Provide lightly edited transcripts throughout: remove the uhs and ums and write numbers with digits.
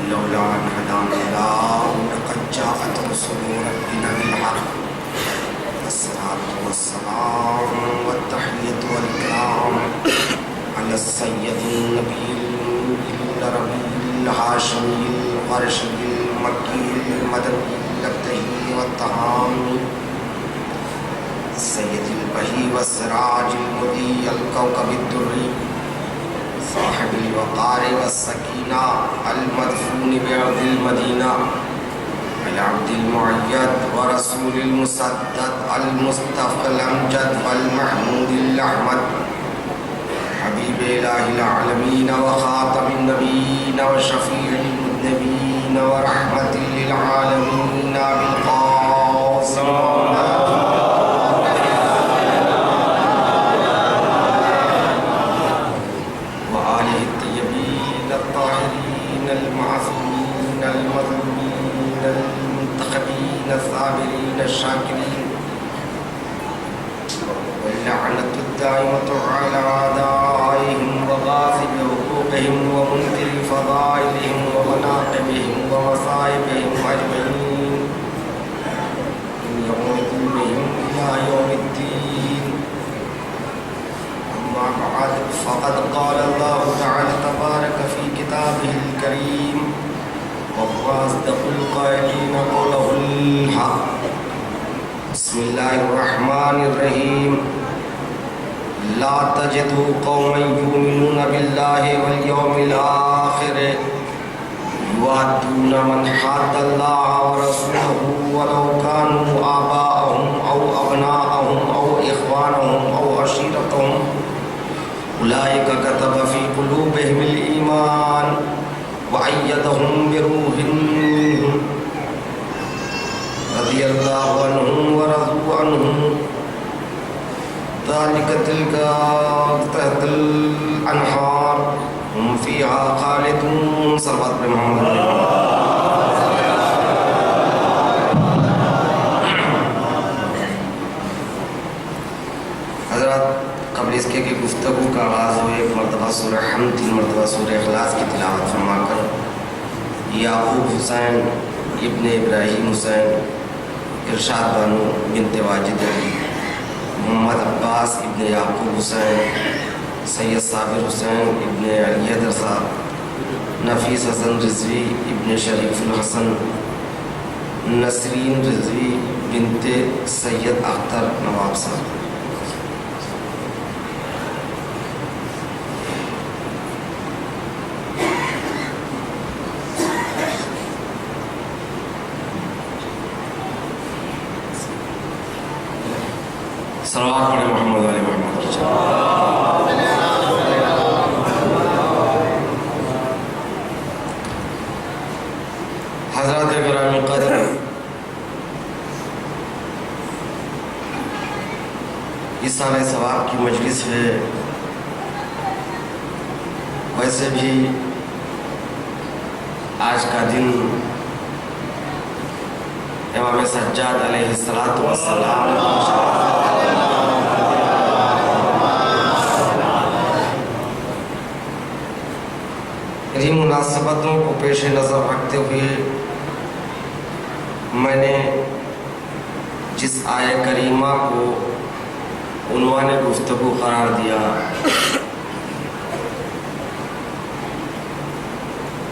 لولا أن هدانا الله لقد جاءت رسل ربنا بالحق. الصلاة والسلام والتحية والإكرام على السيد النبي العربي الهاشمي القرشي المكي المدني الأبتهي والطهامي السيد البهي والسراج المضيء الكوكب الدري صاحب الوقار والسكينة المدفون بأرض المدينة العبد المعيد ورسول المسدد المصطفى الأمجد والمحمود الأحمد حبيب إله العالمين وخاتم النبيين وشفيع المذنبين ورحمة للعالمين بالقاسم وآله الطيبين الطاهرين المعصومين المظلومين المنتخبين الصابرين الشاكرين واللعنة الدائمة على أعدائهم وغاصب حقوقهم ومنكر فضائلهم ومناقبهم ومصائبهم أجمعين من يوم ظلمهم إلى يوم الدين. أما بعد فقد قال الله تعالى تبارك في كتابه الكريم وهو أصدق القائلين قوله الحق. بسم الله الرحمن الرحيم. لا تجد قوما يؤمنون بالله واليوم الآخر يوادون من حاد الله ورسوله ولو كانوا آباءهم أو أبناءهم أو إخوانهم أو عشيرتهم أولئك كتب في قلوبهم الإيمان وأيدهم بروح منه رضي الله عنهم ورضوا عنه ذلك تلك تحت الأنهار هم فيها خالدون. صلوات محمد. حضرات قبل اس کے گفتگو کا آغاز ہو ایک مرتبہ سورہ حمد 3 مرتبہ سورہ اخلاص کی تلاوت فرما کر یعقوب حسین ابن ابراہیم حسین ارشاد بانو بنت واجد علی محمد عباس ابن یعقوب حسین سید صابر حسین ابن علی حیدر صاحب نفیس حسن رضوی ابن شریف الحسن نسرین رضوی بنت سید اختر نواب صاحب. صلوات پڑھے محمد علی محمد کی جان. حضرات گرامی قدر، اس سارے ثواب کی مجلس ہے. ویسے بھی آج کا دن امام سجاد علیہ السلام انہی مناسبتوں کو پیش نظر رکھتے ہوئے میں نے جس آیہ کریمہ کو عنوان گفتگو قرار دیا،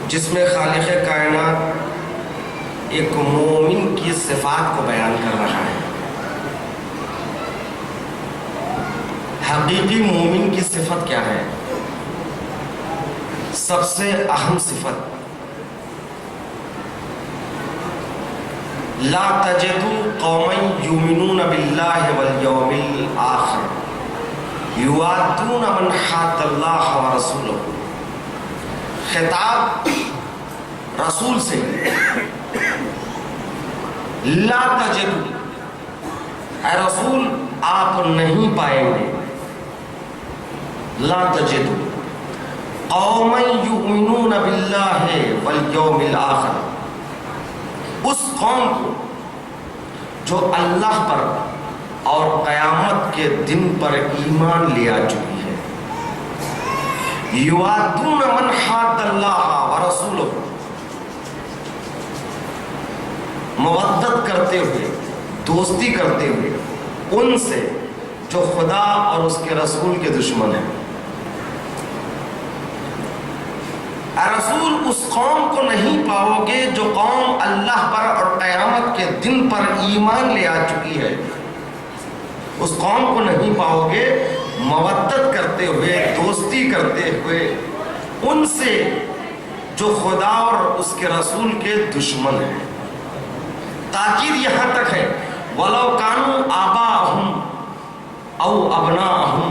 جس میں خالق کائنات ایک مومن کی صفات کو بیان کر رہا ہے. حقیقی مومن کی صفت کیا ہے؟ سب سے اہم صفت لا تجد قوما یؤمنون باللہ والیوم الآخر یوادون من حاد اللہ ورسولہ. خطاب رسول سے، لا تجد، اے رسول آپ نہیں پائیں گے، لا تجد قوما یؤمنون باللہ والیوم الآخر، اس قوم کو جو اللہ پر اور قیامت کے دن پر ایمان لے آ چکی ہے. یوادون من حاد اللہ ورسولہ، مودت کرتے ہوئے، دوستی کرتے ہوئے ان سے جو خدا اور اس کے رسول کے دشمن ہیں۔ رسول اس قوم کو نہیں پاؤ گے جو قوم اللہ پر اور قیامت کے دن پر ایمان لے آ چکی ہے، اس قوم کو نہیں پاؤ گے مودت کرتے ہوئے، دوستی کرتے ہوئے ان سے جو خدا اور اس کے رسول کے دشمن ہیں۔ تاکید یہاں تک ہے وَلَوْ كَانُوا آبَاءَهُمْ أَوْ أَبْنَاءَهُمْ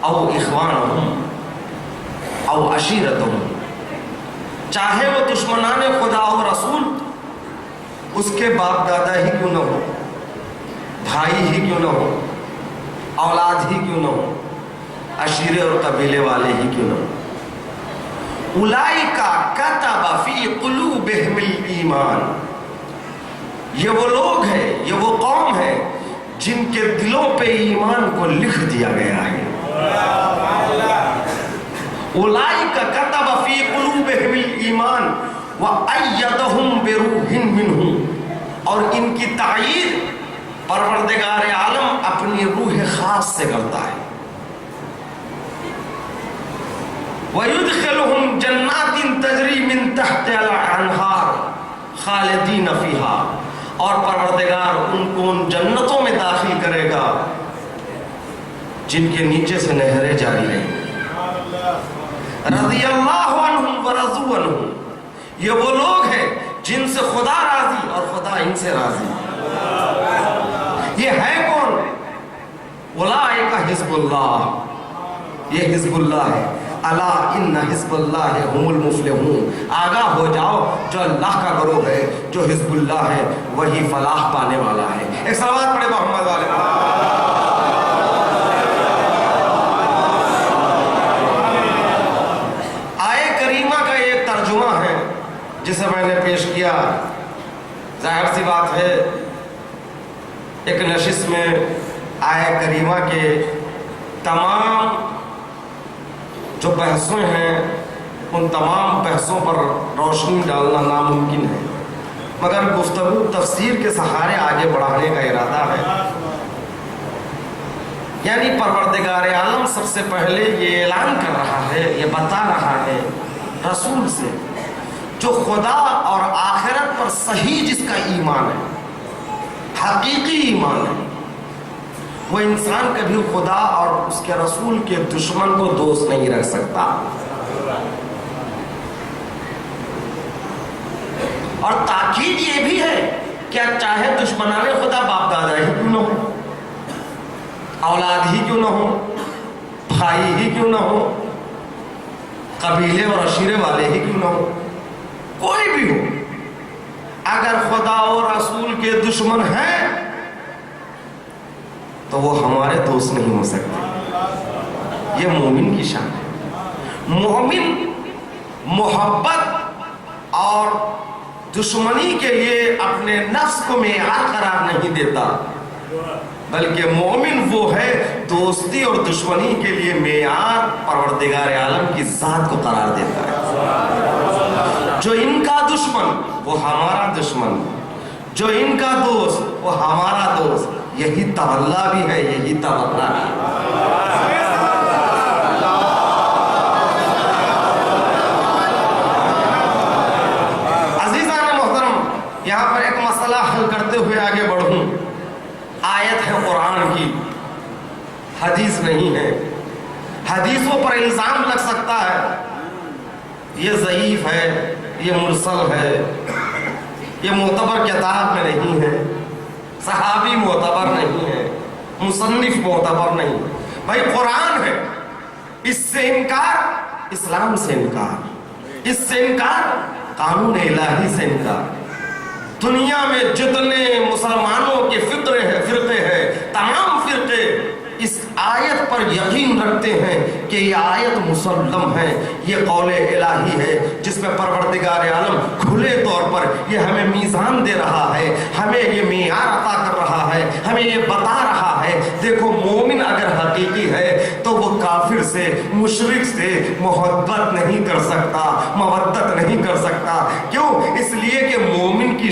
أَوْ إِخْوَانَهُمْ أَوْ عَشِيرَتَهُمْ، چاہے وہ دشمنان خدا و رسول اس کے باپ دادا ہی کیوں نہ ہو، بھائی ہی کیوں نہ ہو، اولاد ہی کیوں نہ ہو، عشیرے اور قبیلے والے ہی کیوں نہ ہو۔ اولئک کتب فی قلوبہم الایمان، یہ وہ لوگ ہیں، یہ وہ قوم ہے جن کے دلوں پہ ایمان کو لکھ دیا گیا ہے۔ اولئک کتب فی قلوبہم الایمان وأیدہم بروح منہ، اور ان کی تائید پروردگار عالم اپنی روح خاص سے کرتا ہے۔ وَيُدْخِلُهُمْ جَنَّاتٍ تَجْرِي مِن تَحْتِهَا الْأَنْهَارُ خَالِدِينَ فِيهَا، اور پروردگار ان کو ان جنتوں میں داخل کرے گا جن کے نیچے سے نہریں جاری رہیں گی۔ رضی اللہ عنہم ورضوا عنہ، یہ وہ لوگ ہیں جن سے خدا راضی اور خدا ان سے راضی۔ یہ ہے کون؟ اولئک حزب اللہ، یہ حزب اللہ ہے۔ الا ان حزب اللہ هم المفلحون، آگاہ ہو جاؤ جو اللہ کا گروہ ہے، جو حزب اللہ ہے وہی فلاح پانے والا ہے۔ ایک صلوات پڑھے محمد والے۔ آیے کریمہ کا ایک ترجمہ ہے جسے میں نے پیش کیا، ظاہر سی بات ہے ایک نشست میں آیے کریمہ کے تمام جو بحثیں ہیں ان تمام بحثوں پر روشنی ڈالنا ناممکن ہے، مگر گفتگو تفسیر کے سہارے آگے بڑھانے کا ارادہ ہے۔ یعنی پروردگار عالم سب سے پہلے یہ اعلان کر رہا ہے، یہ بتا رہا ہے رسول سے، جو خدا اور آخرت پر صحیح جس کا ایمان ہے، حقیقی ایمان ہے، وہ انسان کبھی خدا اور اس کے رسول کے دشمن کو دوست نہیں رکھ سکتا۔ اور تاکید یہ بھی ہے کہ چاہے دشمنان خدا باپ دادا ہی کیوں نہ ہو، اولاد ہی کیوں نہ ہو، بھائی ہی کیوں نہ ہو، قبیلے اور عشیرے والے ہی کیوں نہ ہو، کوئی بھی ہو، اگر خدا اور رسول کے دشمن ہیں تو وہ ہمارے دوست نہیں ہو سکتے۔ یہ مومن کی شان ہے۔ مومن محبت اور دشمنی کے لیے اپنے نفس کو معیار قرار نہیں دیتا، بلکہ مومن وہ ہے دوستی اور دشمنی کے لیے معیار پروردگار عالم کی ذات کو قرار دیتا ہے۔ جو ان کا دشمن وہ ہمارا دشمن، جو ان کا دوست وہ ہمارا دوست، یہی تولا بھی ہے، یہی تولا بھی ہے۔ عزیزان محترم، یہاں پر ایک مسئلہ حل کرتے ہوئے آگے بڑھوں۔ آیت ہے قرآن کی، حدیث نہیں ہے۔ حدیثوں پر الزام لگ سکتا ہے، یہ ضعیف ہے، یہ مرسل ہے، یہ معتبر کتاب میں نہیں ہے، صحابی معتبر نہیں ہے، مصنف معتبر نہیں۔ بھائی قرآن ہے، اس سے انکار اسلام سے انکار، اس سے انکار قانون الہی سے انکار۔ دنیا میں جتنے مسلمانوں کے فرقے ہیں، تمام فرقے اس آیت پر یقین رکھتے ہیں کہ یہ آیت مسلم ہے، یہ قول الہی ہے، جس میں پروردگار عالم کھلے طور پر یہ ہمیں میزان دے رہا ہے، ہمیں یہ معیار عطا کر رہا ہے، ہمیں یہ بتا رہا ہے دیکھو مومن اگر حقیقی ہے تو وہ کافر سے، مشرک سے محبت نہیں کر سکتا، مودت نہیں کر سکتا۔ کیوں؟ اس لیے کہ مومن کی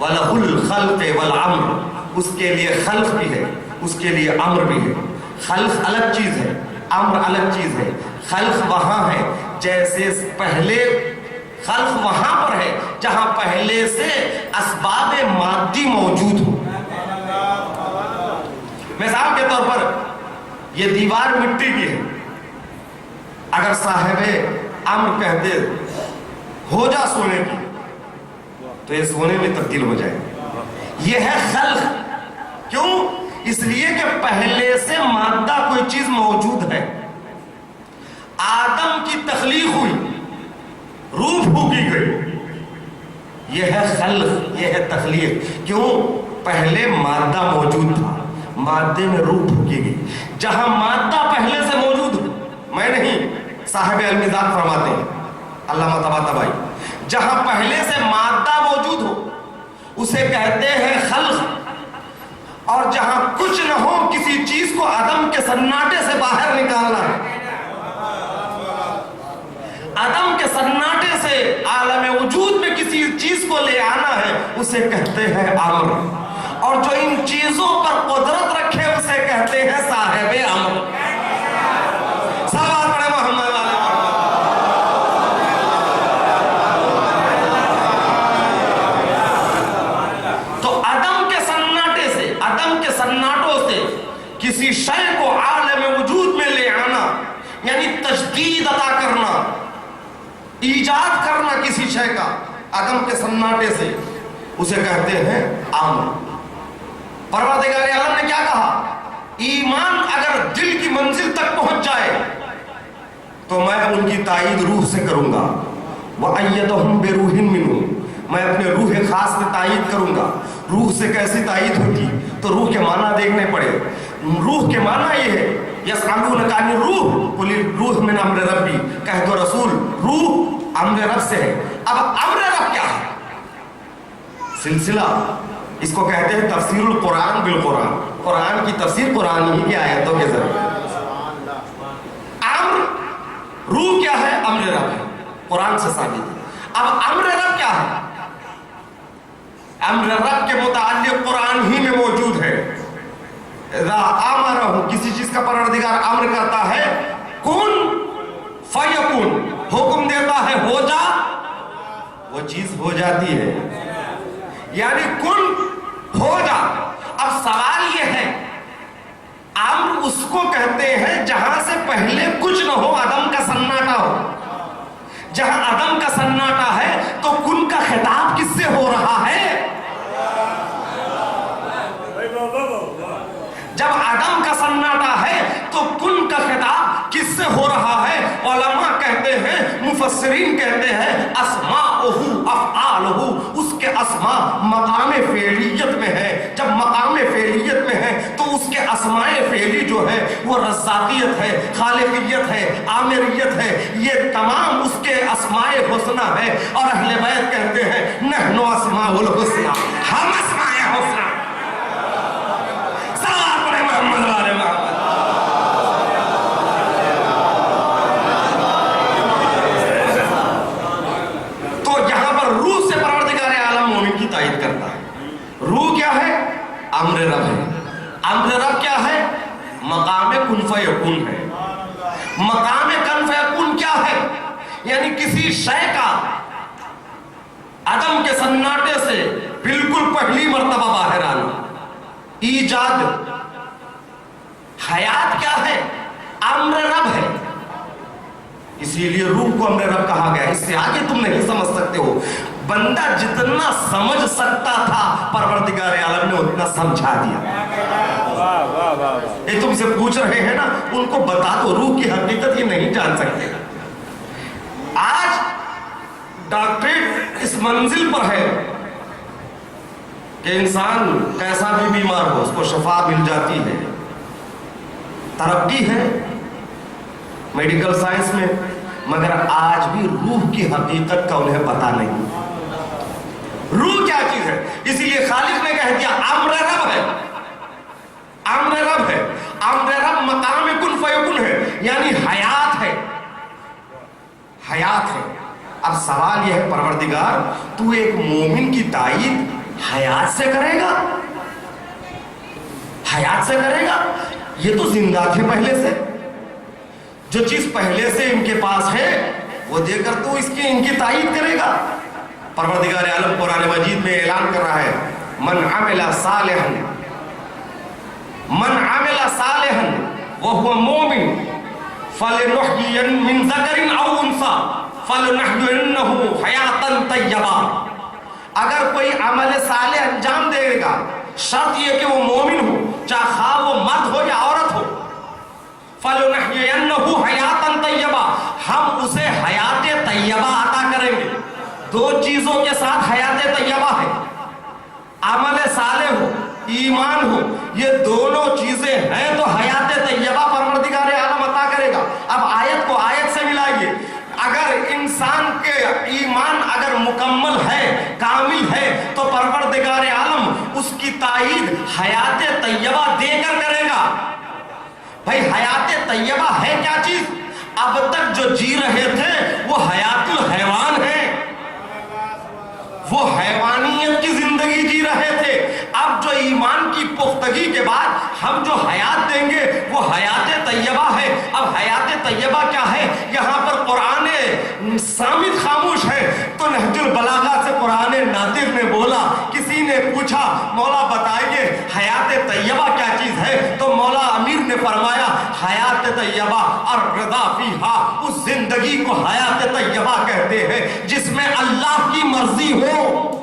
وَلَهُ الْخَلْقِ وَالْعَمْرِ، اس کے لیے خلق بھی ہے، اس کے لیے امر بھی ہے۔ خلق الگ چیز ہے، امر الگ چیز ہے۔ خلق وہاں ہے جیسے پہلے، خلق وہاں پر ہے جہاں پہلے سے اسباب مادی موجود ہو۔ مثال کے طور پر یہ دیوار مٹی کی ہے، اگر صاحب امر کہہ دے ہو جا سونے کی تو یہ سونے میں تبدیل ہو جائے۔ یہ ہے خلق۔ کیوں؟ اس لیے کہ پہلے سے مادہ کوئی چیز موجود ہے۔ آدم کی تخلیق ہوئی، روح پھونکی گئی، یہ ہے خلق، یہ ہے تخلیق۔ کیوں؟ پہلے مادہ موجود تھا، مادے میں روح پھونکی گئی۔ جہاں مادہ پہلے سے موجود ہو، میں نہیں، صاحب المزاج فرماتے ہیں علامہ طباطبائی، جہاں پہلے سے مادہ موجود ہو اسے کہتے ہیں خلق، اور جہاں کچھ نہ ہو کسی چیز کو عدم کے سناٹے سے باہر نکالنا ہے، عدم کے سناٹے سے عالم وجود میں کسی چیز کو لے آنا ہے، اسے کہتے ہیں امر، اور جو ان چیزوں پر قدرت رکھے اسے کہتے ہیں صاحب امر۔ سوال پڑھے محمد والے۔ تو عدم کے سناٹے سے، عدم کے سناٹوں سے کسی شے کو عالم وجود میں لے آنا، یعنی تجدید عطا کرنا، ایجاد کرنا کسی شے کا عدم کے سناٹے سے، اسے کہتے ہیں امر۔ پروردگار عالم نے کیا کہا؟ ایمان اگر دل کی منزل تک پہنچ جائے تو میں ان کی تائید روح سے کروں گا، وَأَيَّدَهُمْ بِرُوحٍ مِّنْهُ، میں اپنے روح خاص سے تائید کروں گا۔ روح سے کیسی تائید ہوتی؟ تو روح کے معنی دیکھنے پڑے۔ روح کے معنی یہ ہے، یسألونک عن الروح قل الروح من امر ربی، کہہ دو رسول روح امر رب سے ہے۔ اب امر رب کیا ہے؟ سلسلہ، اس کو کہتے ہیں تفسیر القرآن بالقرآن، قرآن کی تفسیر قرآن ہی کی آیتوں کے ذریعے۔ امر، روح کیا ہے؟ امر رب ہے، قرآن سے ثابت ہے۔ اب امر رب کیا ہے؟ امر رب کے متعلق قرآن ہی میں موجود ہے۔ اذا امرہ، کسی چیز کا پروردگار امر کرتا ہے، کن فیکن، حکم دیتا ہے ہو جا، وہ چیز ہو جاتی ہے، یعنی کن ہو جا۔ اب سوال یہ ہے، امر اس کو کہتے ہیں جہاں سے پہلے کچھ نہ ہو، عدم کا سناٹا ہو۔ جہاں عدم کا سناٹا ہے تو کن کا خطاب کس سے ہو رہا ہے؟ جب عدم کا سناٹا ہے تو کن کا خطاب کس سے ہو رہا ہے؟ علماء کہتے ہیں، مفسرین کہتے ہیں، اسماءہ افعالہ، اس کے اسماء مقام فعلیت میں ہے۔ جب مقام فعلیت میں ہے تو اس کے اسماء فعلی جو ہے وہ رزاقیت ہے، خالقیت ہے، عامریت ہے، یہ تمام اس کے اسماء حسنہ ہے۔ اور اہل بیت کہتے ہیں نحن اسماء الحسنہ، ہم اسماء حسنہ۔ تو یہاں پر روح سے پروردگار عالم مومن کی تائید کرتا ہے۔ روح کیا ہے؟ امر رب ہے۔ امر رب کیا ہے؟ مقام کن فیکون ہے۔ مقام کن فیکون کیا ہے؟ یعنی کسی شے کا عدم کے سناٹے سے بالکل پہلی مرتبہ باہر آنا، ایجاد۔ حیات کیا ہے؟ امر رب ہے، اسی لیے روح کو امر رب کہا گیا۔ اس سے آگے تم نہیں سمجھ سکتے ہو۔ بندہ جتنا سمجھ سکتا تھا پروردگار عالم نے اتنا سمجھا دیا۔ یہ تم سے پوچھ رہے ہیں نا، ان کو بتا دو، روح کی حقیقت یہ نہیں جان سکتے۔ آج ڈاکٹریٹ اس منزل پر ہے کہ انسان کیسا بھی بیمار ہو اس کو شفا مل جاتی ہے، ترقی ہے میڈیکل سائنس میں، مگر آج بھی روح کی حقیقت کا انہیں پتہ نہیں۔ روح کیا چیز ہے؟ اسی لیے خالق نے کہہ دیا امر رب ہے، امر رب ہے۔ امر رب مقام کن فیکن ہے، یعنی حیات ہے، حیات ہے۔ اب سوال یہ ہے پروردگار تو ایک مومن کی تائید حیات سے کرے گا؟ حیات سے کرے گا؟ یہ تو زندہ تھے پہلے سے، جو چیز پہلے سے ان کے پاس ہے وہ دے کر تو ان کی تائید کرے گا؟ پروردگار عالم قرآن مجید میں اعلان کر رہا ہے من عمل صالحا وهو مؤمن فلنحيين من ذكر او انثى فلنحيينه حياة طیبہ. اگر کوئی عمل صالح انجام دے گا، شرط یہ کہ وہ مومن ہو، چاہے خواہ وہ مرد ہو یا عورت ہو. فلنحيينه حیاة طیبہ، ہم اسے حیات طیبہ عطا کریں گے. دو چیزوں کے ساتھ حیات طیبہ ہے، عمل صالح ہو، ایمان ہو، یہ دونوں چیزیں ہیں تو حیات طیبہ پروردگار عالم عطا کرے گا. اب آیت کو آیت سے ملائیے. اگر انسان کے ایمان اگر مکمل ہے، کامل ہے، تو پروردگار عالم اس کی تائید حیات طیبہ دے کر کرے گا. بھائی حیات طیبہ ہے کیا چیز؟ اب تک جو جی رہے تھے وہ حیات الحیوان ہے، وہ حیوانیت کی زندگی جی رہے تھے. اب جو ایمان کی پختگی کے بعد ہم جو حیات دیں گے وہ حیات طیبہ ہے. اب حیات طیبہ کیا ہے؟ یہاں پر قرآن صامت خاموش ہے تو نہج البلاغہ سے قرآن ناطق نے بولا. کسی نے پوچھا مولا بتائیے حیات طیبہ کیا چیز ہے؟ تو مولا امیر نے فرمایا حیات طیبہ الرضا فیہا، اس زندگی کو حیات طیبہ کہتے ہیں جس میں اللہ کی مرضی ہو،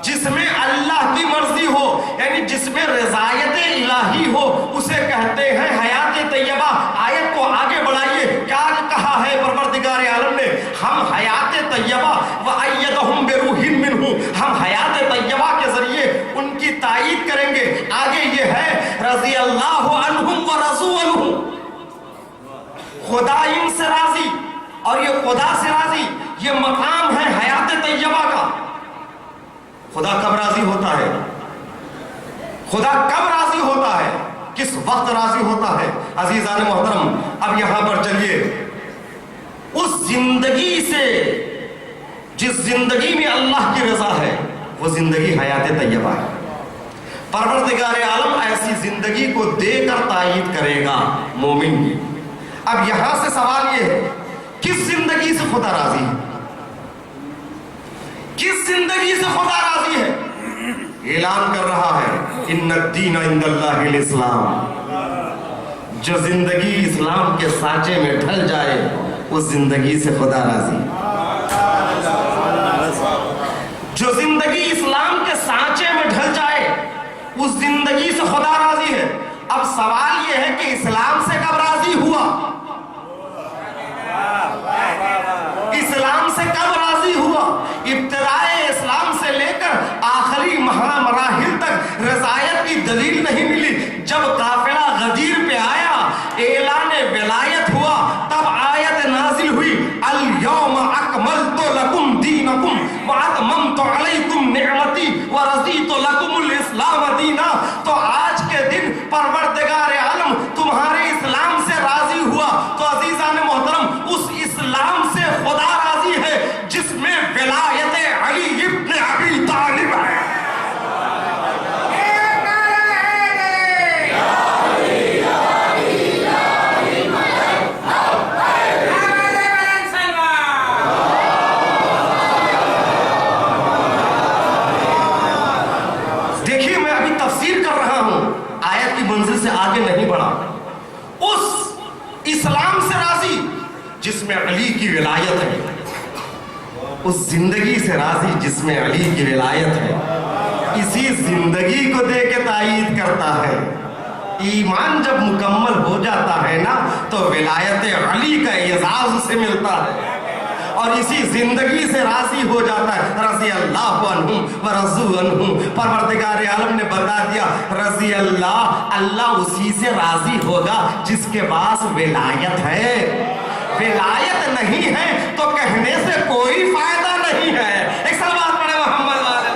جس میں اللہ کی مرضی ہو، یعنی جس میں رضایت الہی ہو، اسے کہتے ہیں حیات طیبہ. آیت کو آگے بڑھائیے، کیا کہا ہے پروردگار عالم نے؟ ہم حیات طیبہ وَأَيَّدَهُمْ بِرُوحٍ مِّنْهُ، ہم حیات طیبہ کے ذریعے ان کی تائید کریں گے. آگے یہ ہے رضی اللہ عنہم ورضوا عنہ، خدا ان سے راضی اور یہ خدا سے راضی. یہ مقام ہے حیات طیبہ کا. خدا کب راضی ہوتا ہے؟ خدا کب راضی ہوتا ہے؟ کس وقت راضی ہوتا ہے؟ عزیزان محترم اب یہاں پر چلیے اس زندگی سے جس زندگی میں اللہ کی رضا ہے وہ زندگی حیات طیبہ ہے. پروردگار عالم ایسی زندگی کو دے کر تائید کرے گا مومن کی. اب یہاں سے سوال یہ ہے کس زندگی سے خدا راضی ہے؟ کس زندگی سے خدا راضی ہے؟ اعلان کر رہا ہے ان الدین عند اللہ الاسلام. جو زندگی اسلام کے سانچے میں ڈھل جائے اس زندگی سے خدا راضی. جو زندگی اسلام کے سانچے میں ڈھل جائے اس زندگی سے خدا راضی ہے. اب سوال یہ ہے کہ اسلام سے کب راضی ہوا؟ اسلام سے کب راضی ہوا؟ ابتدائے اسلام سے لے کر آخری مراحل تک رضایت کی دلیل نہیں ملی. جب قافلہ غدیر پہ آیا، اعلان ولایت ہوا، تب آیت نازل ہوئی الیوم اکملت لکم دینکم واتممت علیکم نعمتی ورضیت لکم الاسلام دینا. تو آج کے دن پروردگار عالم تمہارے اسلام سے راضی ہوا. تو عزیزان محترم اس اسلام سے خدا راضی ہے جس میں ولایت علی ابن ابی طالب ہے. دیکھیے میں ابھی تفسیر کر رہا ہوں، آیت کی منزل سے آگے نہیں بڑھا. اس اسلام سے راضی جس میں علی کی ولایت ہے، اس زندگی سے راضی جس میں علی کی ولایت ہے. اسی زندگی کو دے کے تائید کرتا ہے. ایمان جب مکمل ہو جاتا ہے نا تو ولایت علی کا اعزاز اسے ملتا ہے اور اسی زندگی سے راضی ہو جاتا ہے. رضی اللہ عنہ ورضوا عنہ. پروردگار عالم نے بتا دیا رضی اللہ اسی سے راضی ہوگا جس کے پاس ولایت ہے. ولایت نہیں ہے تو کہنے سے کوئی فائدہ نہیں ہے. ایک سلوات پڑھے محمد والے.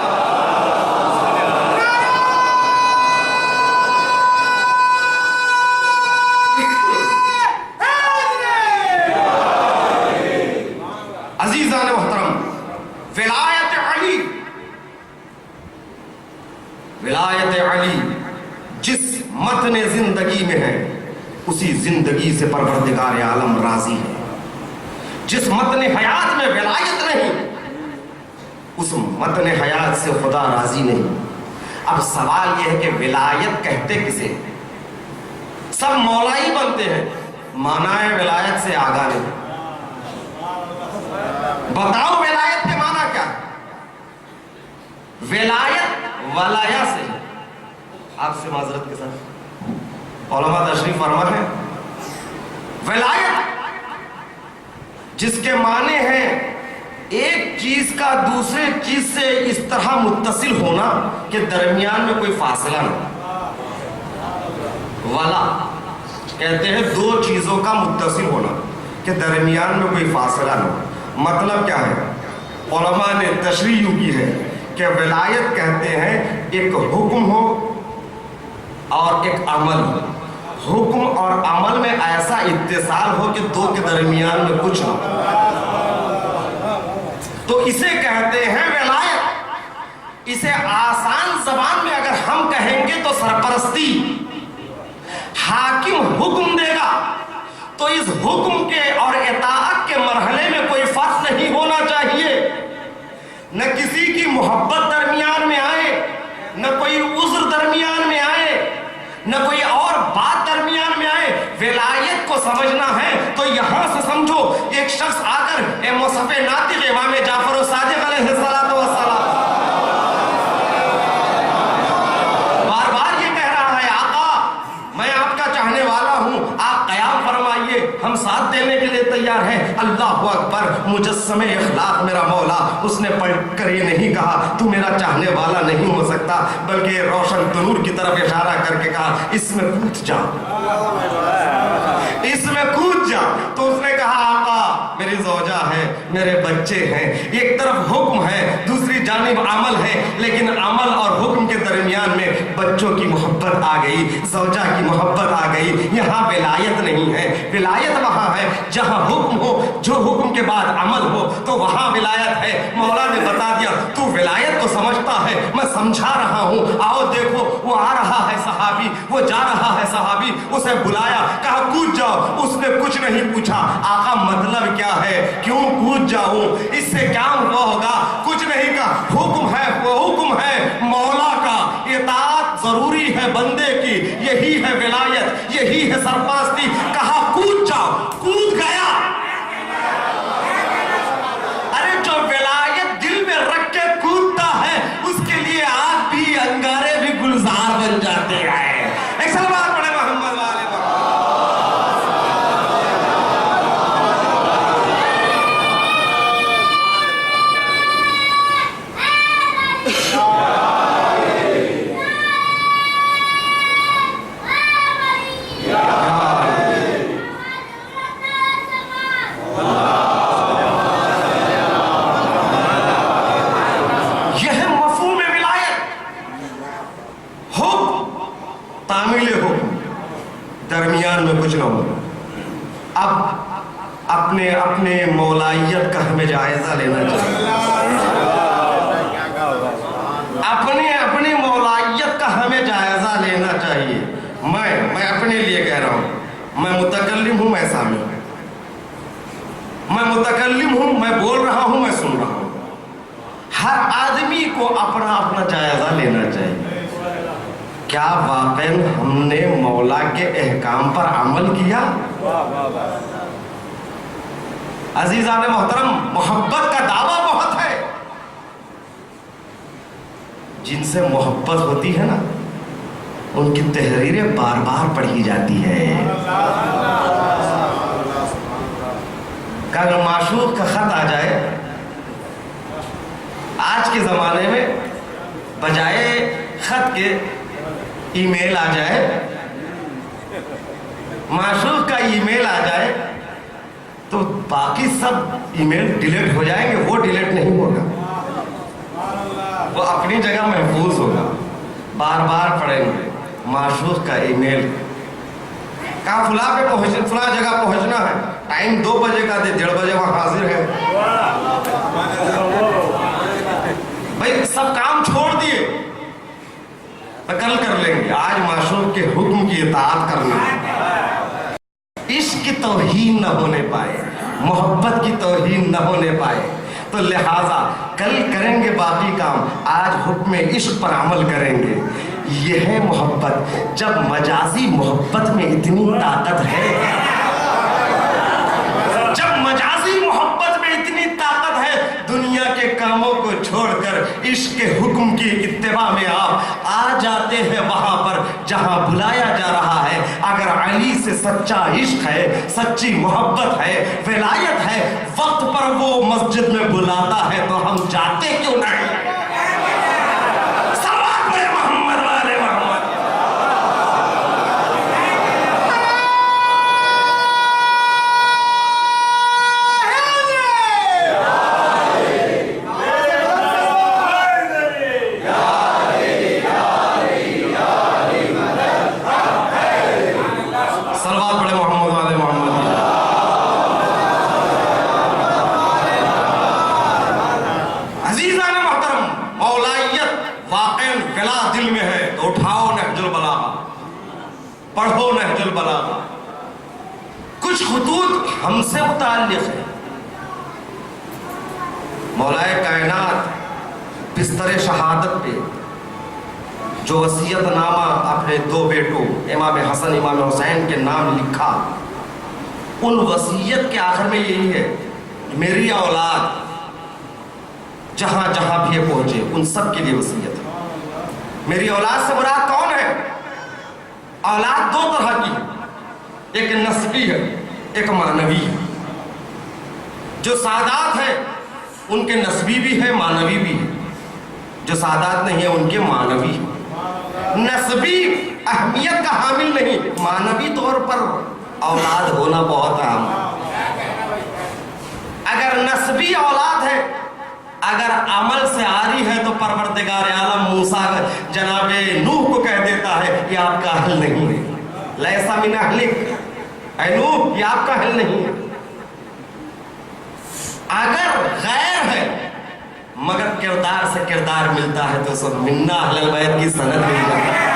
اسی زندگی سے پروردگار عالم راضی ہے. جس متن حیات میں ولایت نہیں اس متن حیات سے خدا راضی نہیں. اب سوال یہ ہے کہ ولایت کہتے کسے؟ سب مولائی بنتے ہیں، معنی ولایت سے آگاہ نہیں. بتاؤ ولایت کے معنی کیا ہے؟ ولایت ولایا سے، آپ سے معذرت کے ساتھ علماء تشریف فرما ہے. ولایت جس کے معنی ہیں ایک چیز کا دوسرے چیز سے اس طرح متصل ہونا کہ درمیان میں کوئی فاصلہ نہ. ولا کہتے ہیں دو چیزوں کا متصل ہونا کہ درمیان میں کوئی فاصلہ نہ. مطلب کیا ہے؟ علماء نے تشریح یوں کی ہے کہ ولایت کہتے ہیں ایک حکم ہو اور ایک عمل ہو. حکم اور عمل میں ایسا اتصال ہو کہ دو کے درمیان میں کچھ نہ ہو تو اسے کہتے ہیں ولایت. اسے آسان زبان میں اگر ہم کہیں گے تو سرپرستی. حاکم حکم دے گا تو اس حکم کے اور اطاعت کے مرحلے میں کوئی فرق نہیں ہونا چاہیے. نہ کسی کی محبت درمیان میں آئے، نہ کوئی عذر درمیان میں آئے، نہ کوئی اور بات درمیان میں آئے. ولایت کو سمجھنا ہے تو یہاں سے سمجھو. ایک شخص آ کر مصحف ناطق امام جعفر الصادق علیہ الصلوۃ والسلام بار بار یہ کہہ رہا ہے آقا میں آپ کا چاہنے والا ہوں، آپ قیام فرمائیے، ہم ساتھ دینے کے لیے تیار ہیں. اللہ اکبر، مجسم اخلاق میرا مولا. اس نے پڑھ کر یہ نہیں کہا تو میرا چاہنے والا نہیں ہو سکتا، بلکہ روشن تنور کی طرف اشارہ کر کے کہا اس میں کود جا، اس میں کود جا. تو اس نے کہا آقا میری زوجہ ہے، میرے بچے ہیں. ایک طرف حکم ہے، دوسری جانب عمل ہے، لیکن عمل اور حکم کے درمیان میں بچوں کی محبت آ گئی، زوجہ کی محبت آ گئی. یہاں ولایت نہیں ہے. ولایت وہاں ہے جہاں حکم ہو، جو حکم کے بعد عمل ہو تو وہاں ولایت ہے. مولا نے بتا دیا تو ولایت کو سمجھتا ہے، میں سمجھا رہا ہوں. آؤ دیکھو وہ آ رہا ہے صحابی، وہ جا رہا ہے صحابی. اسے بلایا، کہا کود جاؤ. اس نے کچھ نہیں پوچھا آقا مطلب کیا ہے، کیوں کود جاؤں، اس سے کیا ہوا ہوگا، کچھ نہیں کہا. حکم ہے وہ حکم ہے مولا کا، اطاعت ضروری ہے بندے کی. یہی ہے ولایت، یہی ہے سرپرستی. کہا کود جاؤ، کود گیا. ارے جو ولایت دل میں رکھ کے کودتا ہے اس کے لیے آگ بھی انگارے بھی گلزار بن جاتے ہیں. ایک سلوات پڑھے محمد والے درمیان میں کچھ نہ ہو. اب اپنے مولائیت کا ہمیں جائزہ لینا چاہیے. اپنی مولائیت کا ہمیں جائزہ لینا چاہیے. میں اپنے لیے کہہ رہا ہوں، میں متکلم ہوں، میں سامع ہوں. میں متکلم ہوں، میں بول رہا ہوں، میں سن رہا ہوں. ہر آدمی کو اپنا جائزہ لینا چاہیے. کیا واقعاً ہم نے مولا کے احکام پر عمل کیا؟ عزیزان محترم، محبت کا دعویٰ بہت ہے. جن سے محبت ہوتی ہے نا ان کی تحریریں بار بار پڑھی جاتی ہے. اگر معشوق کا خط آ جائے آج کے زمانے میں، بجائے خط کے ای میل آ جائے، معشوق کا ای میل آ جائے تو باقی سب ای میل ڈیلیٹ ہو جائیں گے. وہ ڈیلیٹ نہیں ہوگا، وہ اپنی جگہ محفوظ ہوگا. بار بار پڑھیں گے معشوق کا ای میل. کہاں فلاں جگہ پہنچنا ہے، ٹائم 2 بجے کا دے، 1:30 بجے وہاں حاضر ہے. بھائی سب کام چھوڑ دیے، کل کر لیں گے. آج معشوق کے حکم کی اطاعت کرنا ہے. عشق کی توہین نہ ہونے پائے، محبت کی توہین نہ ہونے پائے. تو لہٰذا کل کریں گے باقی کام، آج حکم عشق پر عمل کریں گے. یہ ہے محبت. جب مجازی محبت میں اتنی طاقت ہے، جب مجازی محبت میں اتنی طاقت ہے، دنیا کے کاموں کو چھوڑ کر عشق کے حکم کی اتباع میں آپ آ جاتے ہیں وہاں پر جہاں بلایا جا رہا ہے. اگر علی سے سچا عشق ہے، سچی محبت ہے، ولایت ہے، وقت پر وہ مسجد میں بلاتا ہے تو ہم جاتے کیوں نہیں؟ پڑھو نہج البلاغہ. کچھ خطوط ہم سے متعلق ہے. مولائے کائنات بستر شہادت پہ جو وصیت نامہ اپنے دو بیٹوں امام حسن امام حسین کے نام لکھا، ان وصیت کے آخر میں یہی ہے: میری اولاد جہاں جہاں بھی پہنچے ان سب کے لیے وصیت ہے. میری اولاد سے مراد کون ہے؟ اولاد دو طرح کی ہے، ایک نسبی ہے، ایک معنوی ہے. جو سادات ہیں ان کے نسبی بھی ہے، معنوی بھی ہے. جو سادات نہیں ہے ان کے معنوی ہے. نسبی اہمیت کا حامل نہیں، معنوی طور پر اولاد ہونا بہت اہم ہے. اگر نسبی اولاد ہے، اگر عمل سے آری ہے تو پروردگار عالم موسیٰ جناب نوح کو کہہ دیتا ہے یہ آپ کا اہل نہیں ہے. لیسا من اہلک، اے نوح یہ آپ کا اہل نہیں ہے. اگر غیر ہے مگر کردار سے کردار ملتا ہے تو سب منا اہل البیت کی سند مل جاتا ہے.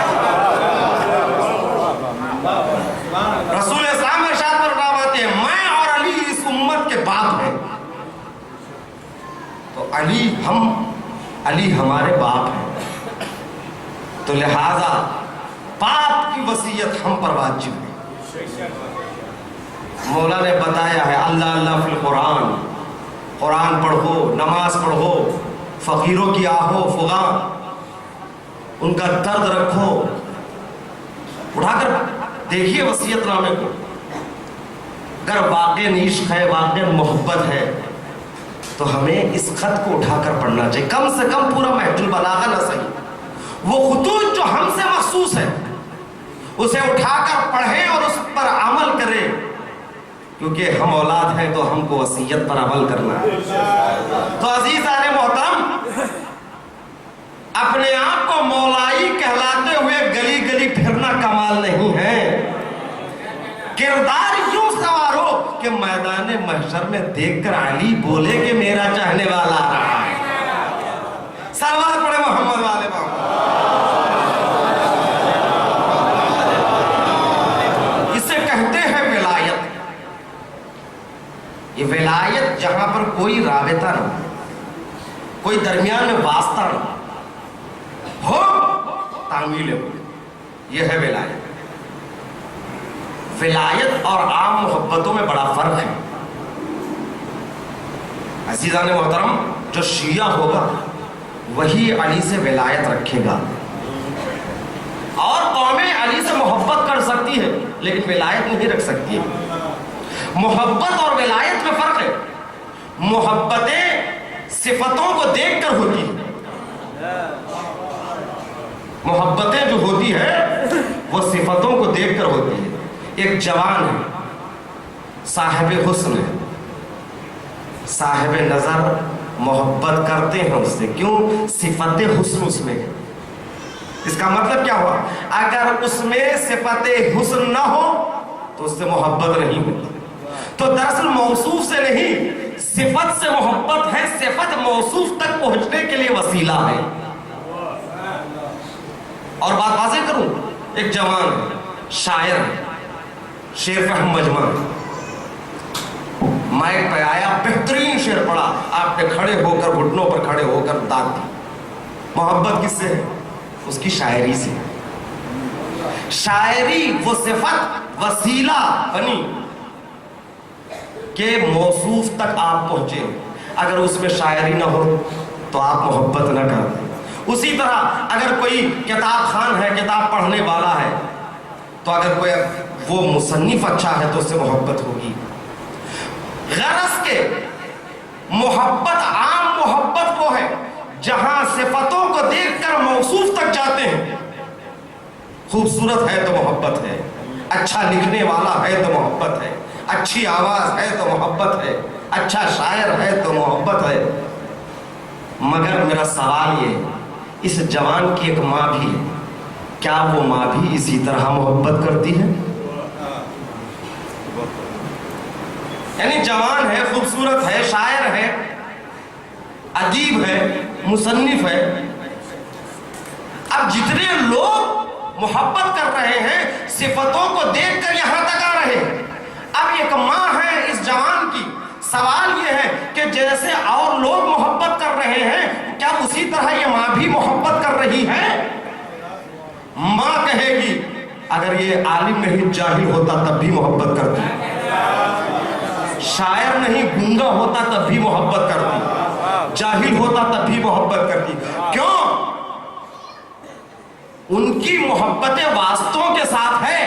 رسول اسلام ارشاد فرماتے ہیں میں اور علی اس امت کے باپ ہیں. تو علی ہمارے باپ ہیں، تو لہذا باپ کی وصیت ہم پر واجب ہے. مولا نے بتایا ہے اللہ اللہ فی القرآن، قرآن پڑھو، نماز پڑھو، فقیروں کی آہو فغاں ان کا درد رکھو. اٹھا کر دیکھیے وصیت نامے کو. اگر واقع عشق ہے، واقع محبت ہے تو ہمیں اس خط کو اٹھا کر پڑھنا چاہیے. کم سے کم پورا نہج البلاغہ نہ صحیح، وہ خطوط جو ہم سے مخصوص ہے اسے اٹھا کر پڑھیں اور اس پر عمل کریں، کیونکہ ہم اولاد ہیں تو ہم کو وصیت پر عمل کرنا ہے. تو عزیزان محترم، اپنے آپ کو مولائی کہلاتے ہوئے گلی گلی پھرنا کمال نہیں ہے. کردار یوں سوارو کہ میدان محشر میں دیکھ کر علی بولے کہ میرا چاہنے والا آ رہا ہے. سلوات پڑھے محمد والے محمد. اسے کہتے ہیں ولایت. یہ ولایت جہاں پر کوئی رابطہ نہ، کوئی درمیان میں واسطہ نہ ہو، تعمیل ہو، یہ ہے ولایت. ولایت اور عام محبتوں میں بڑا فرق ہے. عزیزان محترم، جو شیعہ ہوگا وہی علی سے ولایت رکھے گا، اور قومیں علی سے محبت کر سکتی ہے لیکن ولایت نہیں رکھ سکتی. محبت اور ولایت میں فرق ہے. محبتیں صفتوں کو دیکھ کر ہوتی ہیں. محبتیں جو ہوتی ہے وہ صفتوں کو دیکھ کر ہوتی ہے. ایک جوان ہے، صاحب حسن ہے، صاحب نظر محبت کرتے ہیں اس سے. کیوں؟ صفت حسن اس میں ہے. اس کا مطلب کیا ہوا؟ اگر اس میں صفت حسن نہ ہو تو اس سے محبت نہیں ہوتی. تو دراصل موصوف سے نہیں، صفت سے محبت ہے. صفت موصوف تک پہنچنے کے لیے وسیلہ ہے. اور بات واضح کروں، ایک جوان ہے، شاعر ہے، شعر فہم مجمع مائک پہ آیا، بہترین شعر پڑھا، آپ نے کھڑے ہو کر گھٹنوں پر کھڑے ہو کر داد دی۔ محبت کس سے ہے؟ اس کی شاعری سے۔ شاعری وہ صفت وسیلہ بنی کہ موصوف تک آپ پہنچے، اگر اس میں شاعری نہ ہو تو آپ محبت نہ کرتے۔ اسی طرح اگر کوئی کتاب خان ہے، کتاب پڑھنے والا ہے، تو اگر کوئی وہ مصنف اچھا ہے تو اس سے محبت ہوگی۔ غرض کے محبت، عام محبت وہ ہے جہاں صفتوں کو دیکھ کر موصوف تک جاتے ہیں۔ خوبصورت ہے تو محبت ہے، اچھا لکھنے والا ہے تو محبت ہے، اچھی آواز ہے تو محبت ہے، اچھا شاعر ہے تو محبت ہے۔ مگر میرا سوال یہ، اس جوان کی ایک ماں بھی ہے، کیا وہ ماں بھی اسی طرح محبت کرتی ہے؟ یعنی جوان ہے، خوبصورت ہے، شاعر ہے، ادیب ہے، مصنف ہے، اب جتنے لوگ محبت کر رہے ہیں صفتوں کو دیکھ کر یہاں تک آ رہے ہیں۔ اب ایک ماں ہے اس جوان کی، سوال یہ ہے کہ جیسے اور لوگ محبت کر رہے ہیں کیا اسی طرح یہ ماں بھی محبت کر رہی ہے؟ ماں کہے گی اگر یہ عالم نہیں جاہل ہوتا تب بھی محبت کرتی، شاعر نہیں گونگا ہوتا تب بھی محبت کرتی، جاہل ہوتا تب بھی محبت کرتی۔ کیوں؟ ان کی محبت واسطوں کے ساتھ ہے،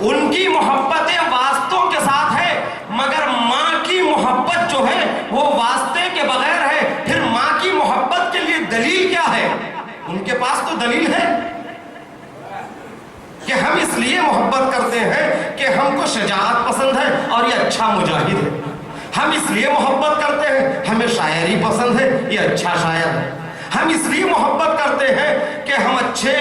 ان کی محبت واسطوں کے ساتھ ہے، مگر ماں کی محبت جو ہے وہ واسطے کے بغیر ہے۔ پھر ماں کی محبت کے لیے دلیل کیا ہے؟ ان کے پاس تو دلیل ہے کہ ہم اس لیے محبت کرتے ہیں کہ ہم کو شجاعت پسند ہے اور یہ اچھا مجاہد ہے، ہم اس لیے محبت کرتے ہیں ہمیں شاعری پسند ہے، یہ اچھا شاعر ہے، ہم اس لیے محبت کرتے ہیں کہ ہم اچھے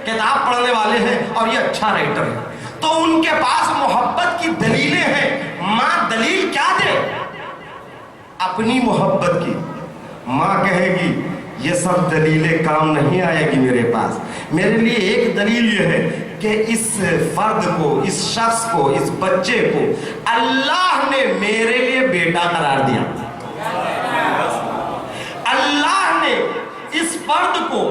کتاب پڑھنے والے ہیں اور یہ اچھا رائٹر ہے۔ تو ان کے پاس محبت کی دلیلیں ہیں۔ ماں دلیل کیا دے؟ اپنی محبت کی۔ ماں کہے گی یہ سب دلیلیں کام نہیں آئے گی میرے پاس، میرے لیے ایک دلیل یہ ہے کہ اس فرد کو، اس شخص کو، اس بچے کو اللہ نے میرے لیے بیٹا قرار دیا۔ اللہ نے اس فرد کو،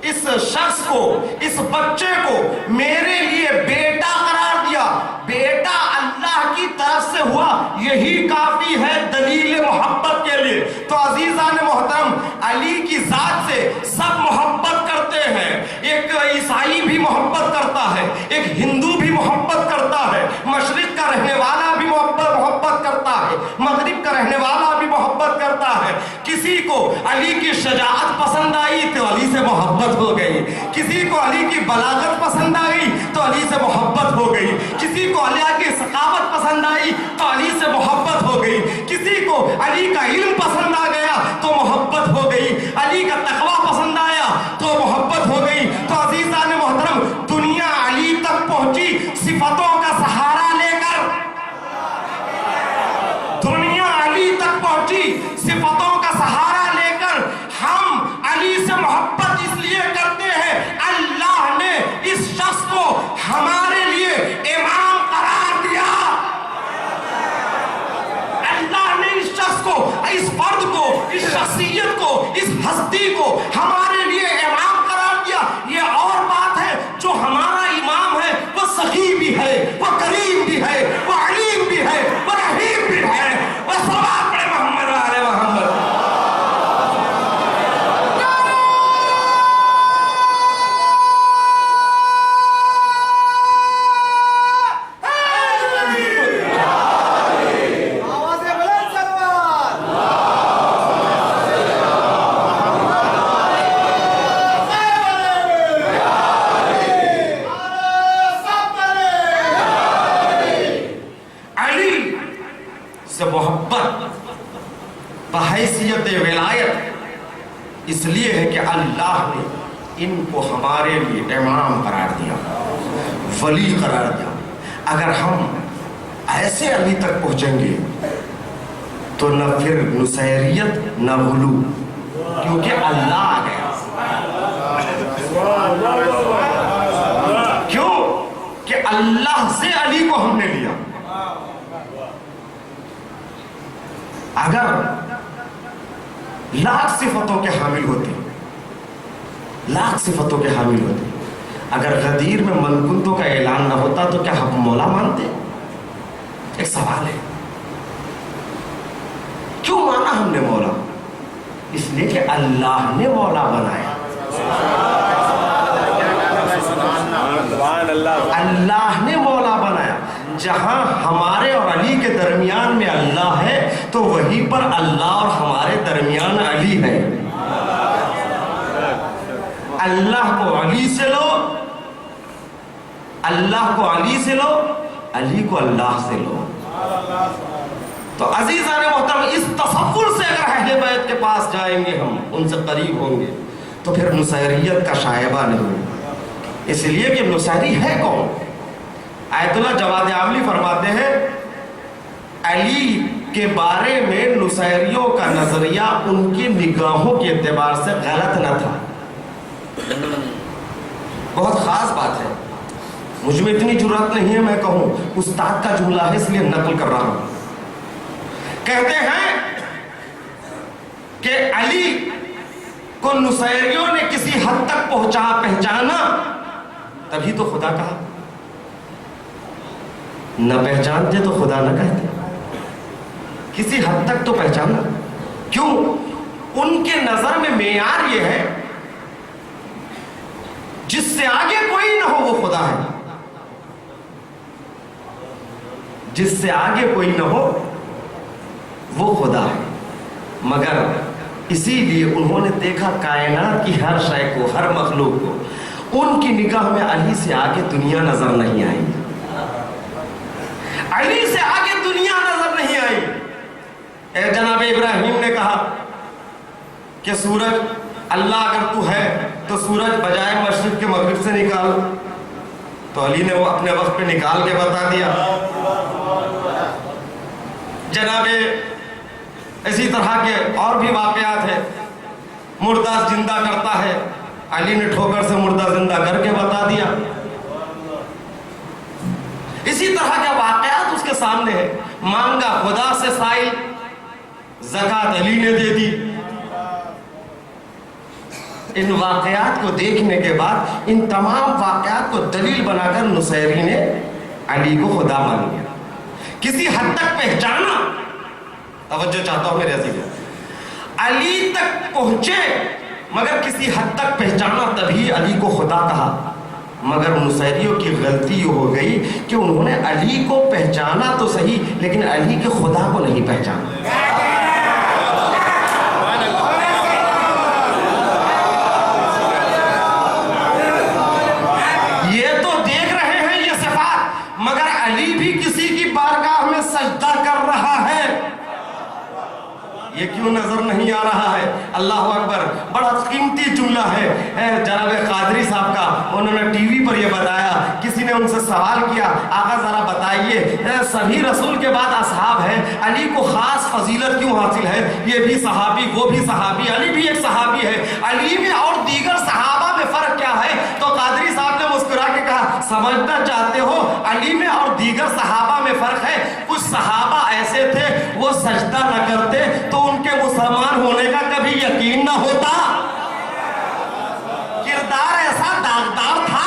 اس شخص کو، اس بچے کو میرے لیے بیٹا قرار دیا۔ بیٹا اللہ کی طرف سے ہوا، یہی کافی ہے دلیل محبت کے لیے۔ تو عزیزان محترم، علی کی ذات سے سب محبت کرتے ہیں۔ ایک عیسائی بھی محبت کرتا ہے، ایک ہندو بھی محبت کرتا ہے، مشرق کا رہنے والا بھی محبت کرتا ہے، مغرب کا رہنے والا بھی محبت کرتا ہے۔ کسی کو علی کی شجاعت پسند آئی تو علی سے محبت ہو گئی، کسی کو علی کی بلاغت پسند آئی تو علی سے محبت ہو گئی، کسی کو علی کی ثقافت پسند آئی تو علی سے محبت ہو گئی، کسی کو علی کا علم پسند آ گیا تو محبت ہو گئی، علی کا تقویٰ پسند آیا تو محبت ہو گئی۔ تو عزیزان محترم، دنیا علی تک پہنچی صفتوں کا سہارا لے کر، دنیا علی تک پہنچی صفتوں کا سہارا لے کر۔ ہم علی سے محبت اس لیے کرتے ہیں اللہ نے اس شخص کو ہمارے لیے امام قرار دیا، اللہ نے اس شخص کو، اس فرد کو، اس شخصیت کو، اس ہستی کو ہمارے لیے امام قرار دیا۔ یہ اور بات ہے جو ہمارا امام ہے وہ سخی بھی ہے، وہ کریم بھی ہے، وہ علیم بھی ہے، وہ رحیم بھی ہے، وہ سبات پڑے محمد والے محمد۔ بحیثیت ولایت اس لیے ہے کہ اللہ نے ان کو ہمارے لیے امام قرار دیا، ولی قرار دیا۔ اگر ہم ایسے علی تک پہنچیں گے تو نہ پھر نصیریت نہ غلو، کیونکہ اللہ آ گیا۔ کیوں؟ اللہ سے علی کو ہم نے لیا. اگر لاکھ صفتوں کے حامل ہوتے, لاکھ صفتوں کے حامل ہوتے, اگر غدیر میں منکنتوں کا اعلان نہ ہوتا تو کیا ہم مولا مانتے؟ ایک سوال ہے. کیوں مانا ہم نے مولا؟ اس لیے کہ اللہ نے مولا بنایا. اللہ نے مولا بنایا. جہاں ہمارے اور علی کے درمیان میں اللہ ہے تو وہیں پر اللہ اور ہمارے درمیان علی ہے. اللہ کو علی سے لو, اللہ کو علی سے لو, علی کو اللہ سے لو. تو عزیزان محترم, اس تصور سے اگر اہل بیت کے پاس جائیں گے, ہم ان سے قریب ہوں گے, تو پھر نصیریت کا شائبہ نہیں ہوگا. اس لیے کہ نصیری ہے کون؟ آیت اللہ جواد عاملی فرماتے ہیں علی کے بارے میں نصیریوں کا نظریہ ان کی نگاہوں کے اعتبار سے غلط نہ تھا. بہت خاص بات ہے, مجھ میں اتنی جرات نہیں ہے میں کہوں, استاد کا جملہ ہے اس لیے نقل کر رہا ہوں. کہتے ہیں کہ علی کو نصیریوں نے کسی حد تک پہچانا, تبھی تو خدا کہا. نہ پہچانتے تو خدا نہ کہتے. کسی حد تک تو پہچانا. کیوں؟ ان کے نظر میں معیار یہ ہے جس سے آگے کوئی نہ ہو وہ خدا ہے, جس سے آگے کوئی نہ ہو وہ خدا ہے. مگر اسی لیے انہوں نے دیکھا کائنات کی ہر شے کو, ہر مخلوق کو, ان کی نگاہ میں علی سے آگے دنیا نظر نہیں آئی. علی سے آگے دنیا نظر نہیں آئی. اے جناب ابراہیم نے کہا کہ سورج, اللہ اگر تو ہے تو سورج بجائے مشرق کے مغرب سے نکال. تو علی نے وہ اپنے وقت پہ نکال کے بتا دیا. جناب اسی طرح کے اور بھی واقعات ہیں. مردہ زندہ کرتا ہے, علی نے ٹھوکر سے مردہ زندہ کر کے بتا دیا. اسی طرح کے واقعات اس کے سامنے ہے. مانگا خدا سے سائل, زکات علی نے دے دی. ان واقعات کو دیکھنے کے بعد ان تمام واقعات کو دلیل بنا کر نصیری نے علی کو خدا مان لیا. کسی حد تک پہچانا, توجہ چاہتا ہوں میرے عزیز, علی تک پہنچے مگر کسی حد تک پہچانا, تبھی علی کو خدا کہا. مگر نصیریوں کی غلطی یہ ہو گئی کہ انہوں نے علی کو پہچانا تو صحیح, لیکن علی کے خدا کو نہیں پہچانا. یہ تو دیکھ رہے ہیں یہ صفات, مگر علی بھی کسی کی بارگاہ میں سجدہ کر رہا ہے. یہ کیوں نظر نہیں آ رہا ہے؟ اللہ اکبر, بڑا قیمتی جملہ ہے جناب قادری صاحب کا. انہوں نے ٹی وی پر یہ بتایا, کسی نے ان سے سوال کیا, آقا ذرا بتائیے سبھی رسول کے بعد اصحاب ہیں, علی کو خاص فضیلت کیوں حاصل ہے؟ یہ بھی صحابی, وہ بھی صحابی, علی بھی ایک صحابی ہے, علی میں اور دیگر صحابہ میں فرق کیا ہے؟ تو قادری صاحب نے مسکرا کے کہا, سمجھنا چاہتے ہو علی میں اور دیگر صحابہ میں فرق ہے؟ کچھ صحابہ ایسے تھے وہ سجدہ نہ کرتے تو ان کے مسلمان ہونے کا کبھی یقین نہ ہوتا. کردار ایسا داغدار تھا,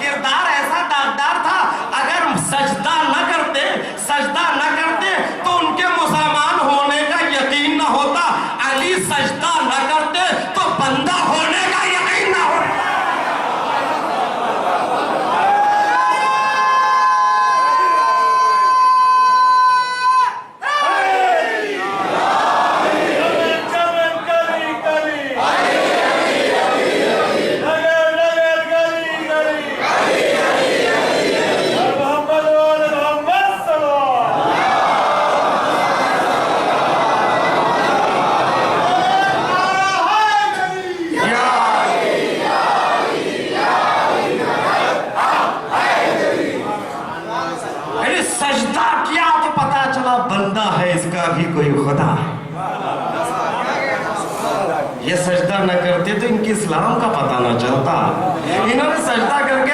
کردار ایسا داغدار تھا, اگر سجدہ نہ کرتے, سجدہ نہ کرتے تو ان کے مسلمان ہونے کا یقین نہ ہوتا. علی سجدہ نہ کرتے تو بندہ ہونے کا یقین نہ ہوتا. بندہ ہے, اس کا بھی کوئی خدا ہے. یہ سجدہ نہ کرتے تو ان کی اسلام کا پتہ نہ چلتا. انہوں نے سجدہ کر کے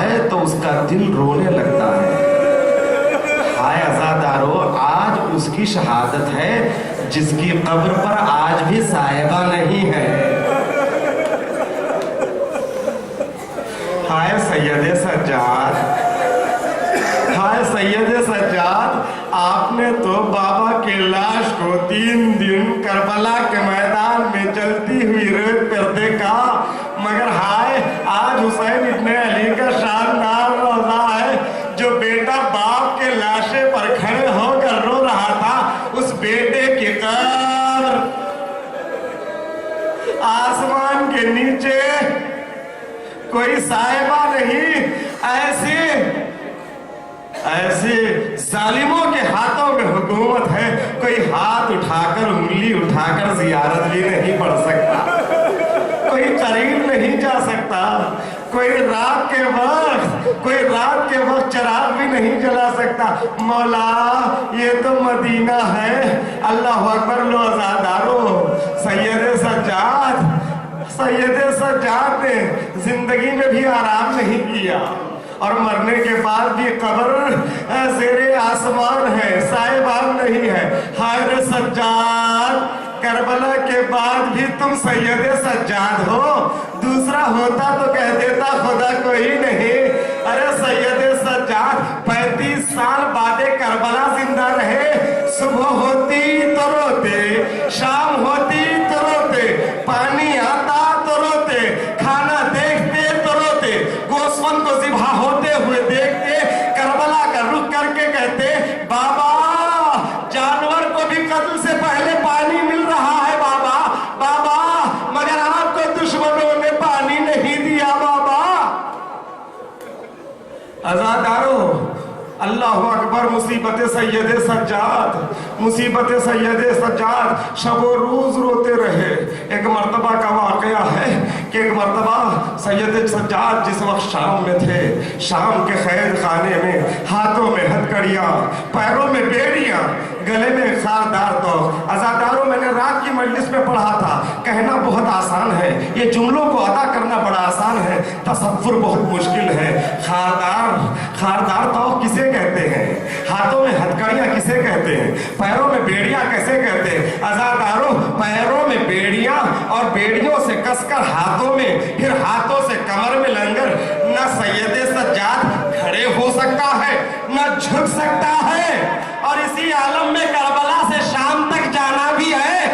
ہے تو اس کا دل رونے لگتا ہے۔ ہائے عزادارو، آج اس کی شہادت ہے جس کی قبر پر آج بھی صاحبہ نہیں ہے۔ ہائے سید سجاد، ہائے سید سجاد، آپ نے تو بابا کے لاش کو 3 دن کربلا کے میدان میں جلتی ہوئی ریت پر دیکھا، مگر ہائے آج حسین ابن علی کا شاندار روزہ ہے۔ جو بیٹا باپ کے لاشے پر کھڑے ہو کر رو رہا تھا، اس بیٹے کی قبر آسمان کے نیچے کوئی صاحبہ نہیں۔ ایسے ظالموں کے ہاتھوں میں حکومت ہے، کوئی ہاتھ اٹھا کر انگلی اٹھا کر زیارت بھی نہیں پڑھ سکتا، کوئی قریب نہیں جا سکتا، کوئی رات کے وقت چراغ بھی نہیں جلا سکتا۔ مولا یہ تو مدینہ ہے۔ اللہ اکبر۔ لو عزادارو، سید سجاد نے زندگی میں بھی آرام نہیں کیا، اور مرنے کے بعد بھی قبر زیر آسمان ہے، صاحبان نہیں ہے۔ ہائے سجاد، کربلا کے بعد بھی تم سید سجاد ہو، دوسرا ہوتا تو کہہ دیتا خدا کوئی نہیں۔ ارے سید سجاد 35 سال بعد کربلا زندہ رہے، صبح ہوتی تو روتے، شام ہوتی تو روتے، پانی آتا تو روتے، کھانا دیکھتے تو روتے، گوسفند کو ذبح ہوتے ہوئے دیکھتے، کربلا کا رخ کر کے کہتے بابا جانور کو بھی قتل سے پہلے پانی مل رہا ہے بابا، مگر آپ کو دشمنوں نے پانی نہیں دیا بابا۔ عزادارو، اللہ اکبر۔ مصیبت سید سجاد، مصیبت سید سجاد شب و روز روتے رہے۔ ایک مرتبہ کا واقعہ ہے کہ ایک مرتبہ سید سجاد جس وقت شام میں تھے، شام کے قید خانے میں، ہاتھوں میں ہتھکڑیاں، پیروں میں بیڑیاں، گلے میں خاردار توق۔ عزاداروں، میں نے رات کی مجلس میں پڑھا تھا، کہنا بہت آسان ہے، یہ جملوں کو ادا کرنا بڑا آسان ہے، تصور بہت مشکل ہے۔ خاردار توق کسے کہتے ہیں؟ ہاتھوں میں ہتھکڑیاں کسے کہتے ہیں؟ پیروں میں بیڑیاں کیسے کہتے ہیں؟ عزاداروں، پیروں میں بیڑیاں اور بیڑیوں سے کس کر ہاتھوں میں، پھر ہاتھوں سے کمر میں لنگر، نہ سید سجاد کھڑے ہو سکتا ہے نہ جھک سکتا ہے، اور اسی عالم میں کربلا سے شام تک جانا بھی ہے۔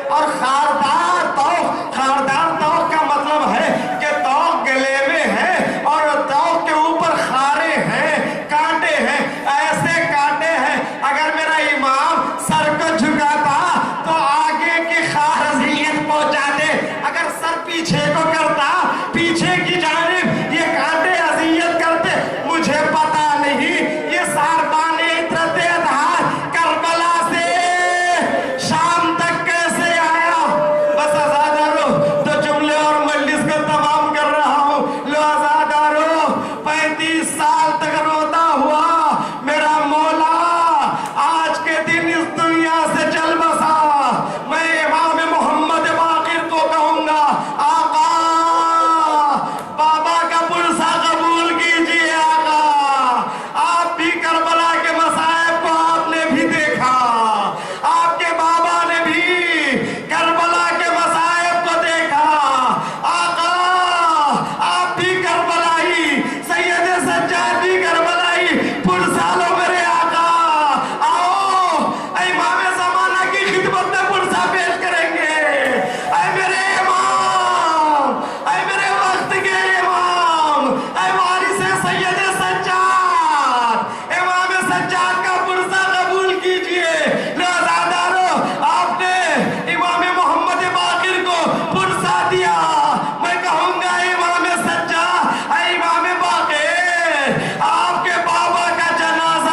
اور خاردار توق کا مطلب ہے کہ توق گلے میں ہے اور توق کے اوپر خارے ہیں، کانٹے ہیں، ایسے کانٹے ہیں اگر میرا امام سر کو جھکاتا تو آگے کی خار اذیت پہنچاتے، اگر سر پیچھے کو کرتا پیچھے کی جانب یہ کانٹے اذیت کرتے۔ مجھے پتا نہیں یہ ساربان عطرت اطہار کربلا سے شام تک کیسے آیا۔ بس عزادارو، تو جملے اور مجلس کو تمام کر رہا ہوں۔ لو عزادارو، 35 سال تک روتا ہوا میرا مولا آج کے دن اس دنیا سے چل بسا۔ میں امام محمد باقر کو کہوں گا، آقا بابا کا پرسہ قبول کیجئے۔ آقا، آپ بھی کربلا کے مصائب کو آپ نے بھی دیکھا، آپ کے بابا نے بھی کربلا کے مصائب کو دیکھا۔ آقا، آپ بھی کربلائی، سید سجاد بھی کربلائی، پرسہ لو میرے آقا۔ آؤ، امام زمانہ کی خدمت میں پرسہ پیش کریں گے۔ اے میرے امام، اے میرے وقت کے امام، اے وارث سید سجاد، امام سجاد کا پرسہ قبول کیجئے۔ لو عزادارو، آپ نے امام محمد باقر کو پرسہ دیا، میں کہوں گا امام سجاد، اے امام باقر، آپ کے بابا کا جنازہ